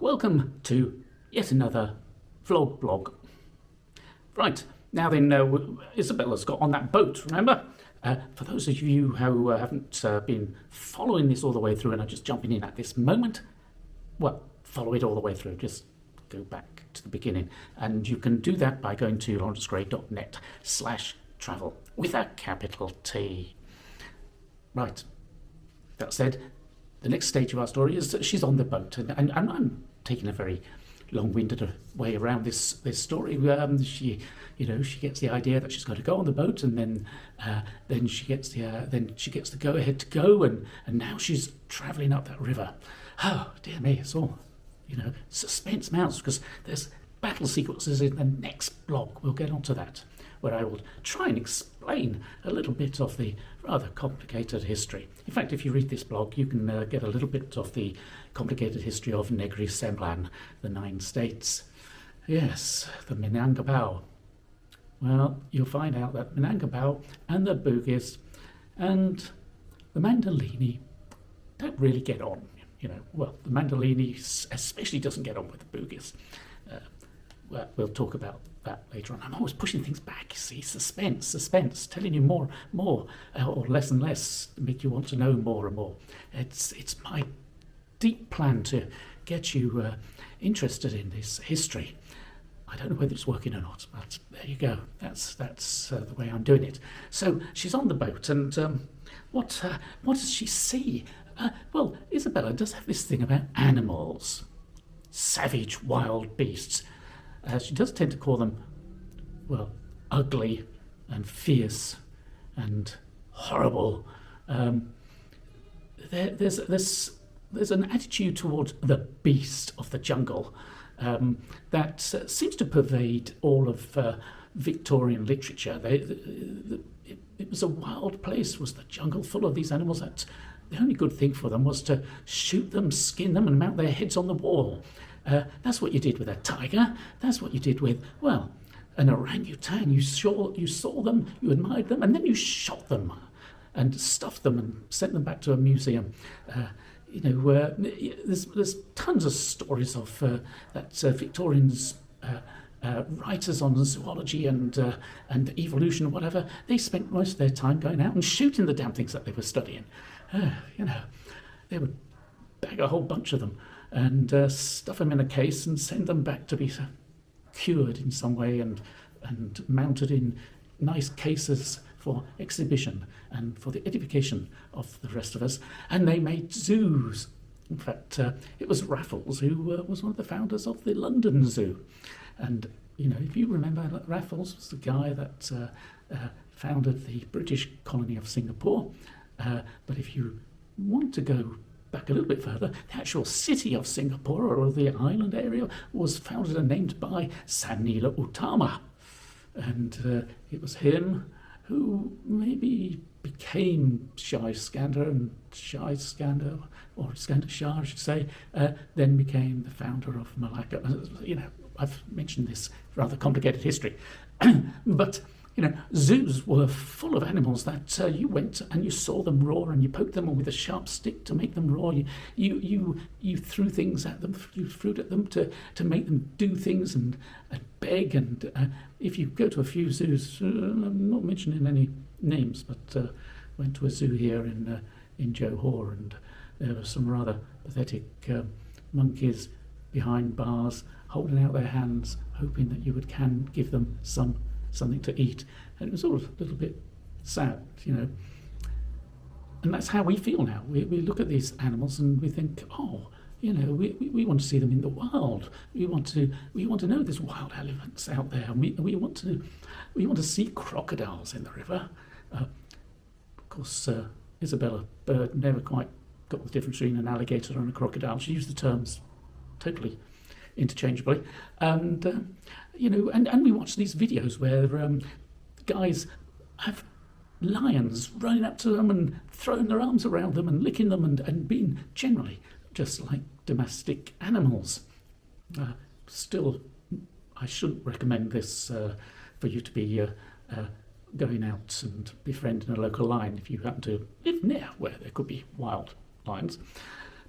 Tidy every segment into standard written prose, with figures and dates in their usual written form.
Welcome to yet another vlog blog. Right, now then, Isabella's got on that boat, remember? For those of you who haven't been following this all the way through and are just jumping in at this moment, well, follow it all the way through. Just go back to the beginning. And you can do that by going to lawrencegray.net/travel with a capital T. Right, that said, the next stage of our story is that she's on the boat, and I'm taking a very long-winded way around this story. She gets the idea that she's got to go on the boat, and then she gets the go-ahead to go, and now she's travelling up that river. Oh dear me, it's all suspense mounts, because there's battle sequences in the next blog. We'll get onto that, where I will try and explain a little bit of the rather complicated history. In fact, if you read this blog, you can get a little bit of the complicated history of Negri Sembilan, the 9 states. Yes, the Minangkabau. Well, you'll find out that Minangkabau and the Bugis and the Mandalini don't really get on. Well, the Mandalini especially doesn't get on with the Bugis. Well, we'll talk about that later on. I'm always pushing things back, you see. Suspense, telling you more, or less and less, to make you want to know more and more. It's my deep plan to get you interested in this history. I don't know whether it's working or not, but there you go. That's the way I'm doing it. So she's on the boat, and what does she see? Well, Isabella does have this thing about animals, savage wild beasts. She does tend to call them, well, ugly and fierce and horrible. There's an attitude towards the beast of the jungle that seems to pervade all of Victorian literature. It was a wild place, was the jungle, full of these animals that the only good thing for them was to shoot them, skin them, and mount their heads on the wall. That's what you did with a tiger. That's what you did with, well, an orangutan. You saw them, you admired them, and then you shot them and stuffed them and sent them back to a museum. There's tons of stories of that Victorians writers on zoology and evolution or whatever. They spent most of their time going out and shooting the damn things that they were studying. They would bag a whole bunch of them and stuff them in a case and send them back to be cured in some way and mounted in nice cases for exhibition and for the edification of the rest of us. And they made zoos. In fact, it was Raffles who was one of the founders of the London Zoo. And, if you remember, Raffles was the guy that founded the British colony of Singapore. But if you want to go back a little bit further, the actual city of Singapore, or the island area, was founded and named by Sanila Utama. And it was him who maybe became Shah Iskander, or Iskander Shah, I should say, then became the founder of Malaka. I've mentioned this rather complicated history. But zoos were full of animals that you went and you saw them roar, and you poked them with a sharp stick to make them roar. You threw things at them, you threw at them to make them do things and beg. And if you go to a few zoos, I'm not mentioning any names, but went to a zoo here in Johor, and there were some rather pathetic monkeys behind bars holding out their hands, hoping that you can give them something to eat. And it was all a little bit sad, And that's how we feel now. We look at these animals and we think, we want to see them in the wild. We want to know there's wild elephants out there. And we want to see crocodiles in the river. Of course, Isabella Bird never quite got the difference between an alligator and a crocodile. She used the terms totally interchangeably, and and we watch these videos where guys have lions running up to them and throwing their arms around them and licking them and being generally just like domestic animals. Still, I shouldn't recommend this for you to be going out and befriending a local lion if you happen to live near where there could be wild lions.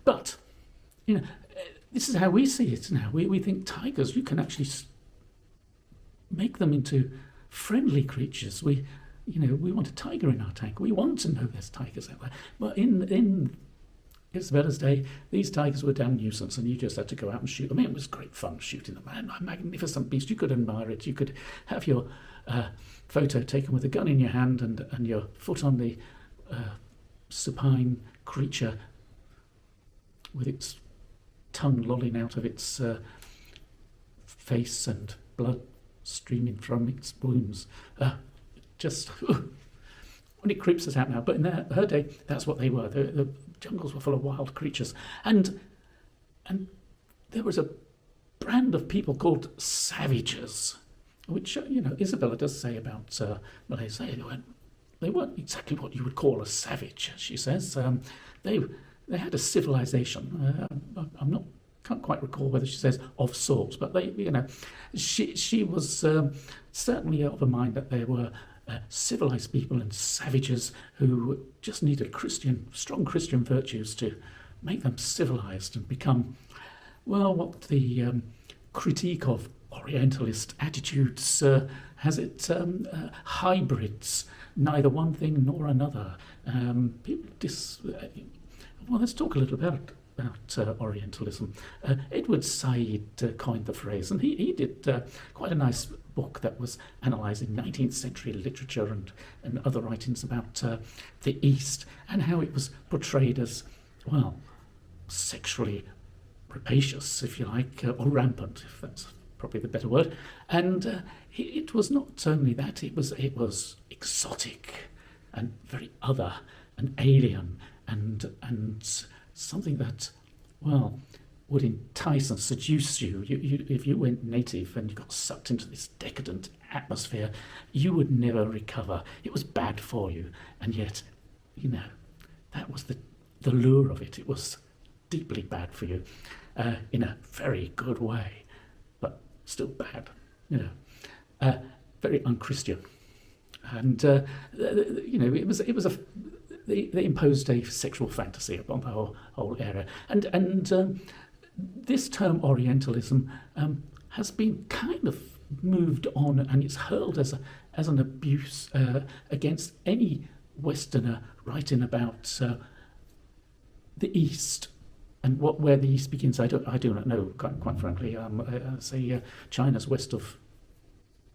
But, this is how we see it now. We think tigers, you can actually make them into friendly creatures. We want a tiger in our tank. We want to know there's tigers out there. But in Isabella's day, these tigers were a damn nuisance, and you just had to go out and shoot them. It was great fun shooting them. A magnificent beast. You could admire it. You could have your photo taken with a gun in your hand and your foot on the supine creature with its tongue lolling out of its face and blood streaming from its wounds. When it creeps us out now. But in her day, that's what they were. The jungles were full of wild creatures. And there was a brand of people called savages, which, Isabella does say about Malaysia. They weren't exactly what you would call a savage, she says. They had a civilization. Can't quite recall whether she says of sorts, but she was certainly of a mind that there were civilized people and savages who just needed strong Christian virtues to make them civilized and become, what the critique of Orientalist attitudes has it, hybrids, neither one thing nor another. Let's talk a little about Orientalism. Edward Said coined the phrase, and he did quite a nice book that was analysing 19th century literature and other writings about the East and how it was portrayed as, sexually rapacious, if you like, or rampant, if that's probably the better word. And it was not only that, it was exotic and very other and alien and something that, would entice and seduce you. If you went native and you got sucked into this decadent atmosphere, you would never recover. It was bad for you. And yet, that was the lure of it. It was deeply bad for you in a very good way, but still bad, very unchristian. And, they imposed a sexual fantasy upon the whole area. And this term Orientalism has been kind of moved on, and it's hurled as an abuse against any Westerner writing about the East and where the East begins. I do not know, quite frankly. Say China's west of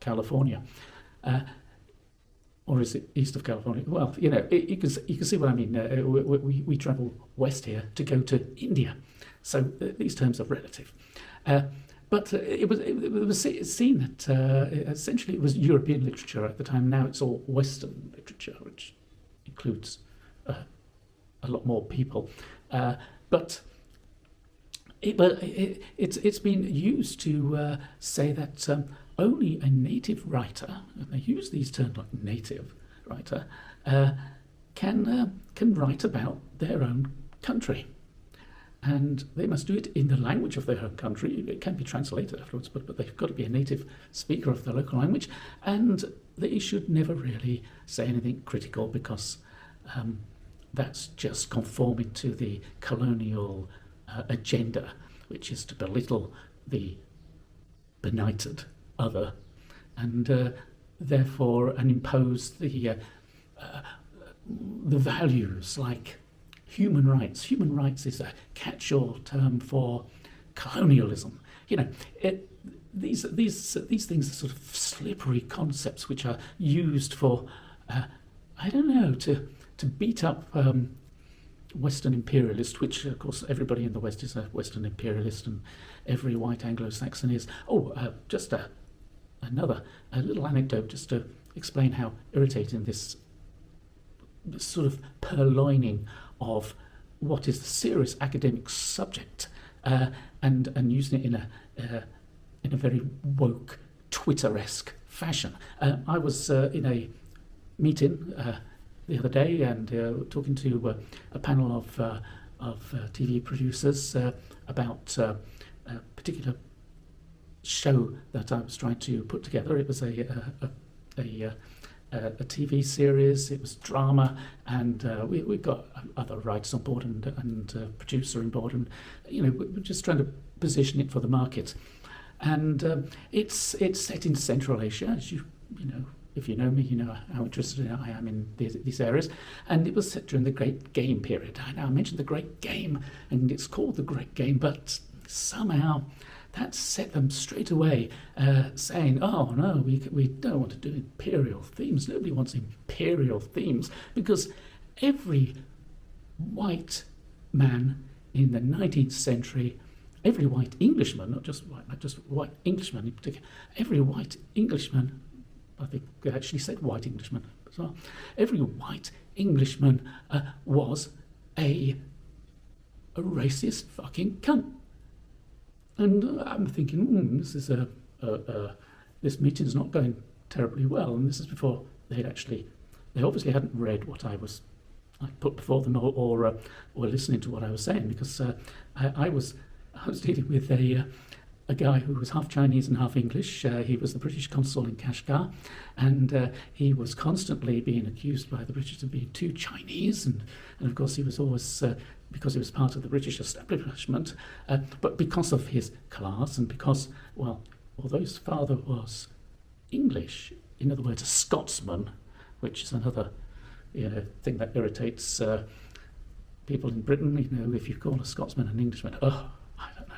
California. Or is it east of California? Well, you can see what I mean. We travel west here to go to India, so these terms are relative. But it was seen that essentially it was European literature at the time. Now it's all Western literature, which includes a lot more people. But it's been used to say that only a native writer, and they use these terms like native writer, can write about their own country. And they must do it in the language of their own country. It can be translated afterwards, but they've got to be a native speaker of the local language. And they should never really say anything critical, because that's just conforming to the colonial agenda, which is to belittle the benighted other, and therefore impose the values like human rights. Human rights is a catch-all term for colonialism. These things are sort of slippery concepts which are used for to beat up Western imperialist, which of course everybody in the West is a Western imperialist, and every white Anglo-Saxon is. Just a little anecdote just to explain how irritating this sort of purloining of what is a serious academic subject and using it in a very woke Twitter-esque fashion. I was in a meeting the other day and talking to a panel of TV producers about a particular show that I was trying to put together. It was a a TV series. It was drama, and we got other writers on board and producer on board, and we're just trying to position it for the market. And it's set in Central Asia, as you know. If you know me, you know how interested I am in these areas. And it was set during the Great Game period. I know I mentioned the Great Game, and it's called the Great Game, but somehow that set them straight away saying, oh, no, we don't want to do imperial themes. Nobody wants imperial themes, because every white man in the 19th century, every white Englishman, not just white Englishman in particular, every white Englishman, I think they actually said white Englishman as well. Every white Englishman was a racist fucking cunt. And I'm thinking, this is this meeting's not going terribly well. And this is before they obviously hadn't read what I put before them, or listening to what I was saying, because I was dealing with a guy who was half Chinese and half English. He was the British consul in Kashgar, and he was constantly being accused by the British of being too Chinese, and of course he was always, because he was part of the British establishment, but because of his class, and because, well, although his father was English, in other words, a Scotsman, which is another thing that irritates people in Britain, if you call a Scotsman an Englishman, I don't know.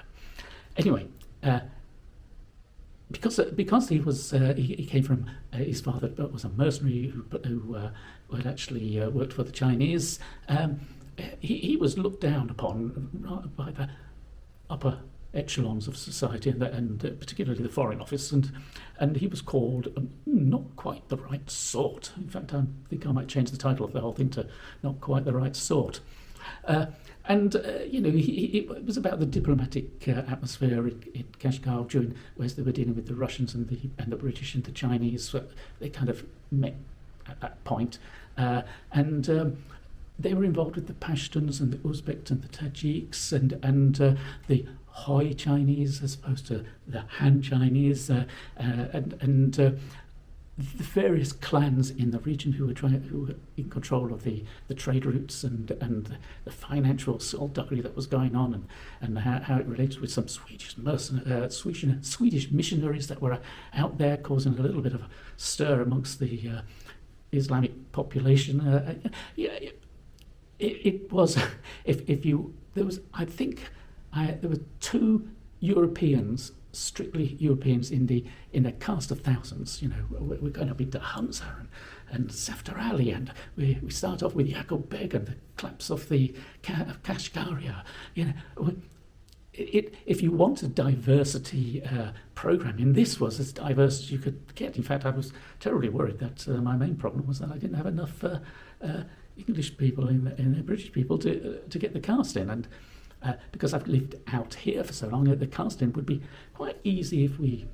Anyway, because he was he came from his father was a mercenary who had actually worked for the Chinese. He was looked down upon by the upper echelons of society, and particularly the Foreign Office, and he was called not quite the right sort. In fact, I think I might change the title of the whole thing to not quite the right sort. It was about the diplomatic atmosphere in Kashgar during, whereas they were dealing with the Russians and the British and the Chinese. They kind of met at that point, and they were involved with the Pashtuns and the Uzbeks and the Tajiks and the Hoi Chinese as opposed to the Han Chinese, and the various clans in the region who were in control of the trade routes and the financial skullduggery that was going on, and how it related with some Swedish missionaries that were out there causing a little bit of a stir amongst the Islamic population. It was there were two Europeans, strictly Europeans, in a cast of thousands. We're going up into Hamza and Saftar Ali, and we start off with Yakult Beggar and the collapse of the Kashgaria. If you want a diversity programming, this was as diverse as you could get. In fact, I was terribly worried that my main problem was that I didn't have enough English people in the British people to get the cast in, and because I've lived out here for so long, the casting would be quite easy if we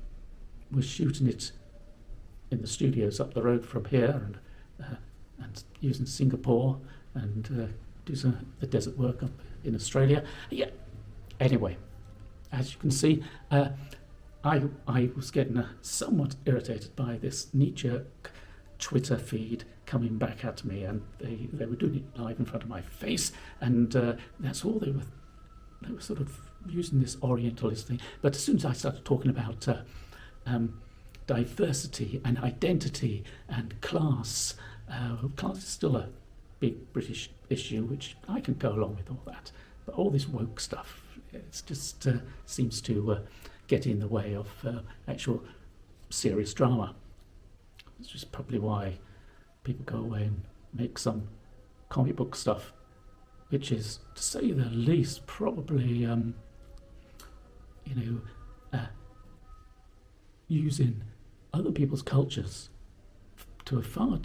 were shooting it in the studios up the road from here, and using Singapore, and do the desert work up in Australia. Yeah. Anyway, as you can see, I was getting somewhat irritated by this knee-jerk Twitter feed coming back at me, and they were doing it live in front of my face, and that's all they were sort of using this Orientalist thing. But as soon as I started talking about diversity and identity and class is still a big British issue, which I can go along with all that. But all this woke stuff, it just seems to get in the way of actual serious drama. It's just probably why people go away and make some comic book stuff, which is, to say the least, probably using other people's cultures to a far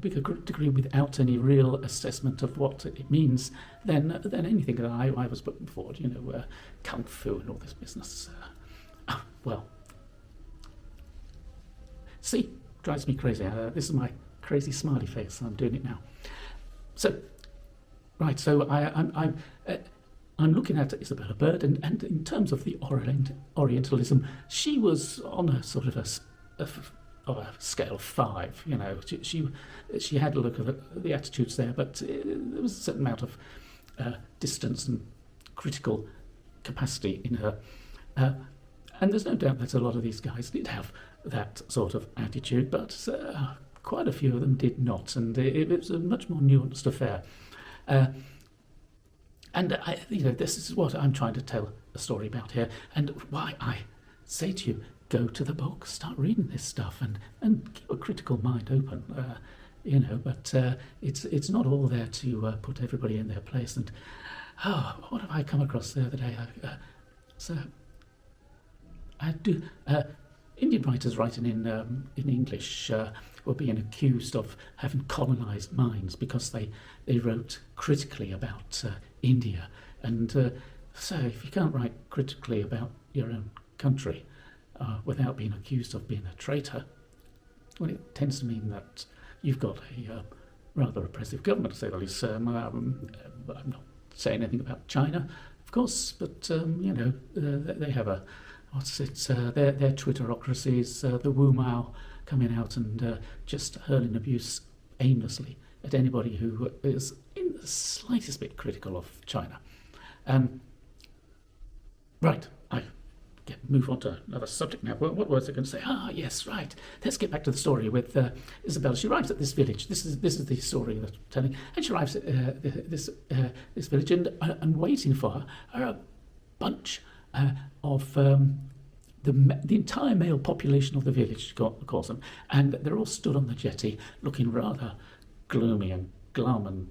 bigger degree without any real assessment of what it means than anything that I was putting forward. Kung fu and all this business. Well, see, drives me crazy. This is my crazy smiley face. I'm doing it now. So, right. So I'm looking at Isabella Bird, and in terms of the Orientalism, she was on a sort of a a scale of 5. She had a look at the attitudes there, but there was a certain amount of distance and critical capacity in her. And there's no doubt that a lot of these guys did have that sort of attitude, but quite a few of them did not, and it was a much more nuanced affair. This is what I'm trying to tell a story about here, and why I say to you, go to the book, start reading this stuff, and keep a critical mind open. But it's not all there to put everybody in their place. And what have I come across the other day? Indian writers writing in English were being accused of having colonised minds because they wrote critically about India. And so if you can't write critically about your own country without being accused of being a traitor, well, it tends to mean that you've got a rather oppressive government, to say the least. I'm not saying anything about China, of course, but they have a their Twitterocracies, the Wu Mao coming out and just hurling abuse aimlessly at anybody who is in the slightest bit critical of China. Right, I move on to another subject now. What was I going to say? Yes, right. Let's get back to the story with Isabella. She arrives at this village. This is the story that I'm telling. And she arrives at this village, and waiting for her are a bunch of the entire male population of the village, calls them, and they're all stood on the jetty, looking rather gloomy and glum and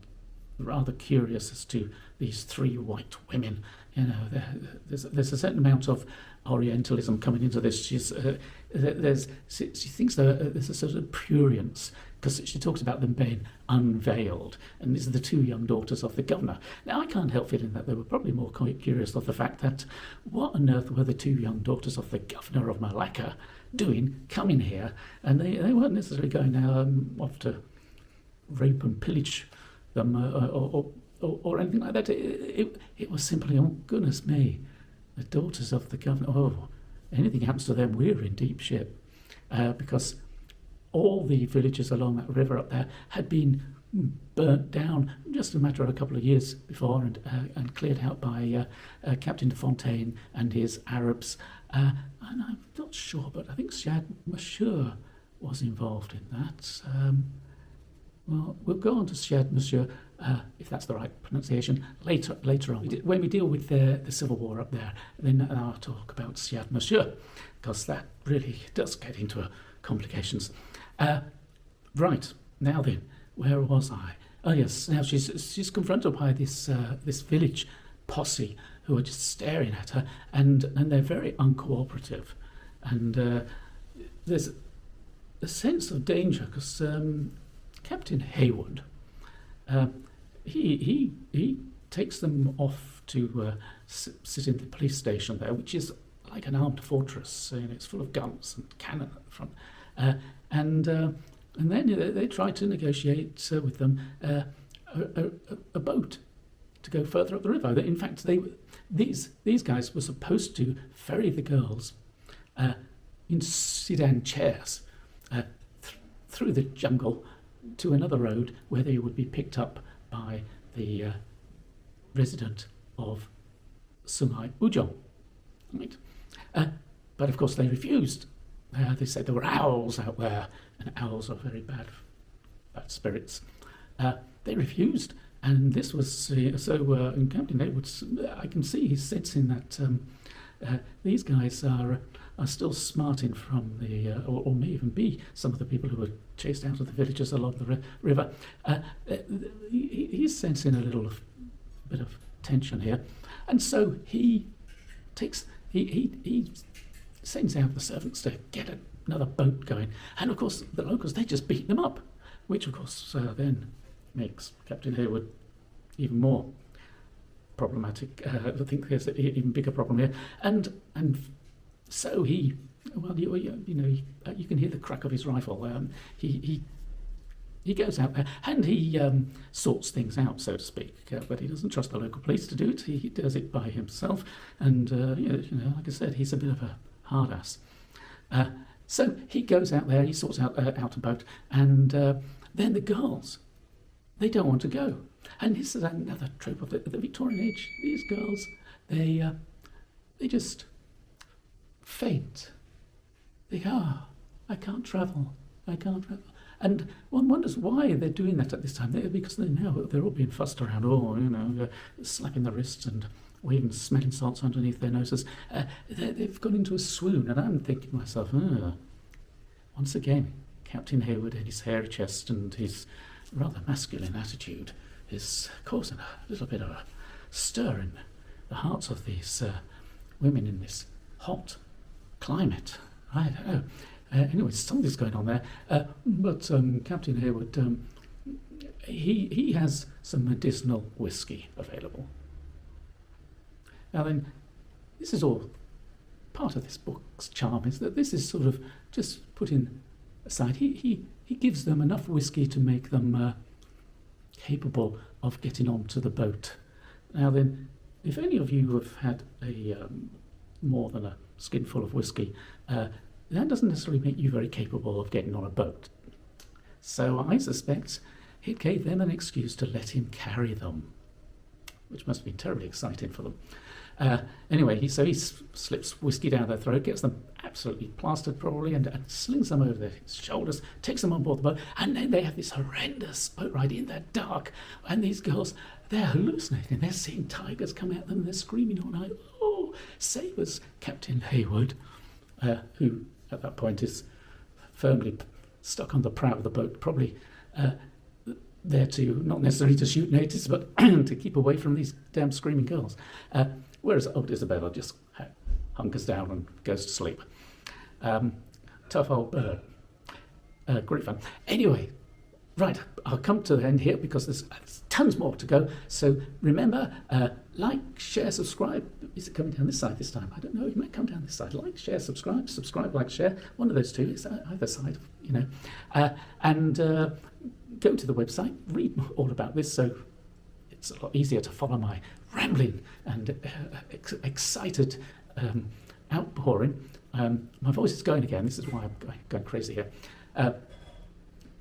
rather curious as to these 3 white women. There's a certain amount of Orientalism coming into this. She thinks there's a sort of prurience, because she talks about them being unveiled, and these are the 2 young daughters of the governor. Now, I can't help feeling that they were probably more quite curious of the fact that what on earth were the 2 young daughters of the governor of Malaka doing coming here, and they weren't necessarily going off to rape and pillage them or anything like that. It was simply, oh goodness me, the daughters of the governor. Oh, anything happens to them, we're in deep shit, because all the villages along that river up there had been burnt down just a matter of a couple of years before, and cleared out by Captain de Fontaine and his Arabs. And I'm not sure, but I think Siad Monsieur was involved in that. Well, we'll go on to Siad Monsieur, if that's the right pronunciation, later on. When we deal with the Civil War up there, then I'll talk about Siad Monsieur, because that really does get into complications. Right, now then, where was I? Oh yes, now she's confronted by this village posse who are just staring at her, and they're very uncooperative, and there's a sense of danger, because Captain Hayward, he takes them off to sit in the police station there, which is like an armed fortress. It's full of guns and cannon at the front, and then they try to negotiate with them a boat to go further up the river. In fact, these guys were supposed to ferry the girls in sedan chairs through the jungle to another road where they would be picked up by the resident of Sungei Ujong. Right? But of course they refused. They said there were owls out there, and owls are very bad spirits. They refused, and this was in Captain Hayward, I can see he's sensing that these guys are still smarting from the, or may even be some of the people who were chased out of the villages along the river. He's sensing a little bit of tension here, and so he sends out the servants to get another boat going, and of course the locals, they just beat them up, which of course then makes Captain Hayward even more problematic. I think there's an even bigger problem here, and so you can hear the crack of his rifle. He goes out there and he sorts things out, so to speak, but he doesn't trust the local police to do it. He does it by himself, and like I said, he's a bit of a hard ass. So he goes out there, he sorts out a boat, and then the girls, they don't want to go. And this is another trope of the Victorian age. These girls, they just faint. They go, I can't travel. And one wonders why they're doing that at this time. Because they know they're all being fussed around, slapping their wrists and waving smelling salts underneath their noses. They've gone into a swoon, and I'm thinking to myself, once again, Captain Hayward and his hairy chest and his rather masculine attitude is causing a little bit of a stir in the hearts of these women in this hot climate. I don't know. Anyway, something's going on there. But Captain Hayward, he has some medicinal whisky available. Now then, this is all part of this book's charm, is that this is sort of just put in aside. He gives them enough whisky to make them capable of getting onto the boat. Now then, if any of you have had a more than a skinful of whisky, that doesn't necessarily make you very capable of getting on a boat. So I suspect it gave them an excuse to let him carry them, which must have been terribly exciting for them. Anyway, he slips whiskey down their throat, gets them absolutely plastered probably, and slings them over their shoulders, takes them on board the boat, and then they have this horrendous boat ride in the dark, and these girls, they're hallucinating. They're seeing tigers come at them, and they're screaming all night, oh, save us, Captain Hayward, who at that point is firmly stuck on the prow of the boat, probably there to, not necessarily to shoot natives, but to keep away from these damn screaming girls. Whereas old Isabella just hunkers down and goes to sleep. Tough old bird. Great fun. Anyway, right, I'll come to the end here because there's tons more to go. So remember, like, share, subscribe. Is it coming down this side this time? I don't know. It might come down this side. Like, share, subscribe, like, share. One of those two. It's either side, and go to the website, read all about this, so it's a lot easier to follow my rambling and excited outpouring. My voice is going again. This is why I'm going crazy here.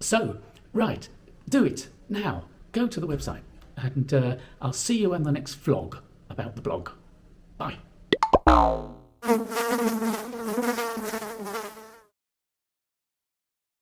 So, right, do it now. Go to the website, and I'll see you on the next vlog about the blog. Bye.